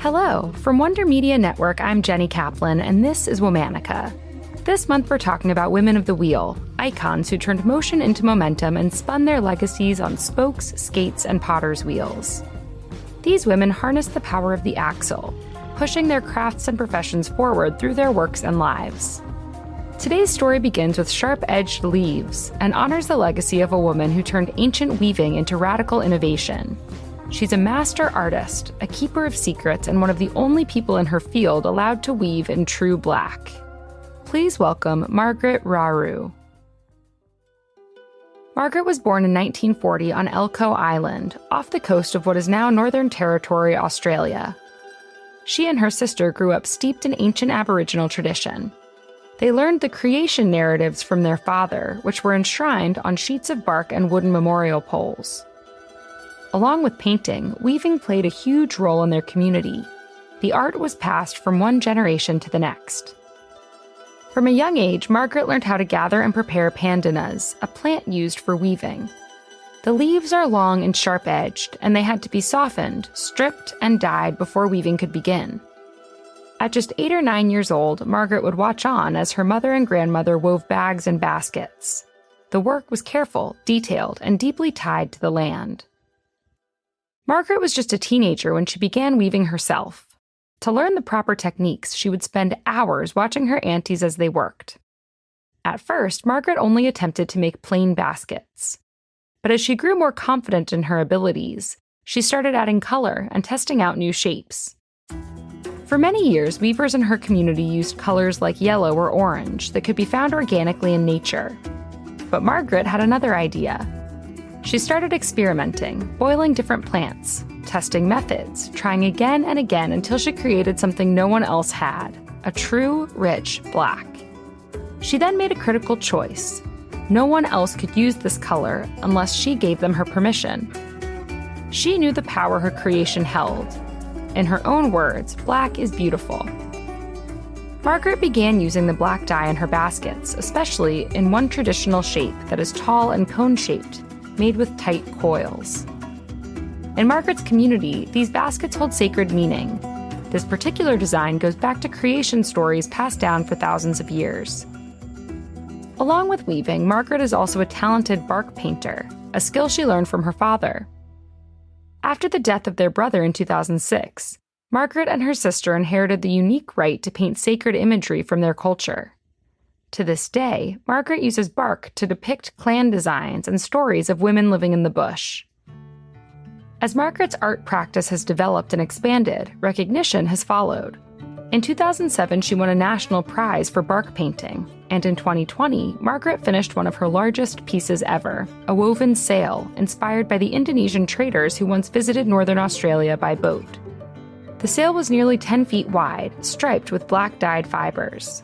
Hello, from Wonder Media Network, I'm Jenny Kaplan, and this is Womanica. This month we're talking about women of the wheel, icons who turned motion into momentum and spun their legacies on spokes, skates, and potter's wheels. These women harnessed the power of the axle, pushing their crafts and professions forward through their works and lives. Today's story begins with sharp-edged leaves and honors the legacy of a woman who turned ancient weaving into radical innovation. She's a master artist, a keeper of secrets, and one of the only people in her field allowed to weave in true black. Please welcome Margaret Rarru. Margaret was born in 1940 on Elcho Island, off the coast of what is now Northern Territory, Australia. She and her sister grew up steeped in ancient Aboriginal tradition. They learned the creation narratives from their father, which were enshrined on sheets of bark and wooden memorial poles. Along with painting, weaving played a huge role in their community. The art was passed from one generation to the next. From a young age, Margaret learned how to gather and prepare pandanus, a plant used for weaving. The leaves are long and sharp-edged, and they had to be softened, stripped, and dyed before weaving could begin. At just 8 or 9 years old, Margaret would watch on as her mother and grandmother wove bags and baskets. The work was careful, detailed, and deeply tied to the land. Margaret was just a teenager when she began weaving herself. To learn the proper techniques, she would spend hours watching her aunties as they worked. At first, Margaret only attempted to make plain baskets. But as she grew more confident in her abilities, she started adding color and testing out new shapes. For many years, weavers in her community used colors like yellow or orange that could be found organically in nature. But Margaret had another idea. She started experimenting, boiling different plants, testing methods, trying again and again until she created something no one else had, a true, rich black. She then made a critical choice. No one else could use this color unless she gave them her permission. She knew the power her creation held. In her own words, black is beautiful. Margaret began using the black dye in her baskets, especially in one traditional shape that is tall and cone-shaped, made with tight coils. In Margaret's community, these baskets hold sacred meaning. This particular design goes back to creation stories passed down for thousands of years. Along with weaving, Margaret is also a talented bark painter, a skill she learned from her father. After the death of their brother in 2006, Margaret and her sister inherited the unique right to paint sacred imagery from their culture. To this day, Margaret uses bark to depict clan designs and stories of women living in the bush. As Margaret's art practice has developed and expanded, recognition has followed. In 2007, she won a national prize for bark painting, and in 2020, Margaret finished one of her largest pieces ever, a woven sail inspired by the Indonesian traders who once visited northern Australia by boat. The sail was nearly 10 feet wide, striped with black dyed fibers.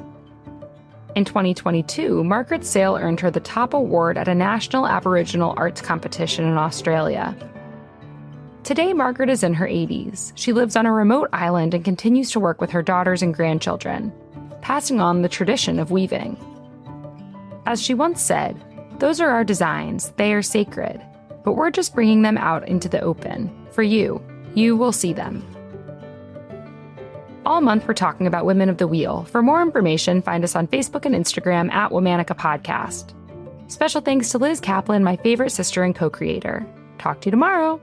In 2022, Margaret's sail earned her the top award at a national Aboriginal arts competition in Australia. Today, Margaret is in her 80s. She lives on a remote island and continues to work with her daughters and grandchildren, passing on the tradition of weaving. As she once said, "Those are our designs, they are sacred, but we're just bringing them out into the open. For you, you will see them." All month, we're talking about women of the wheel. For more information, find us on Facebook and Instagram at Womanica Podcast. Special thanks to Liz Kaplan, my favorite sister and co-creator. Talk to you tomorrow.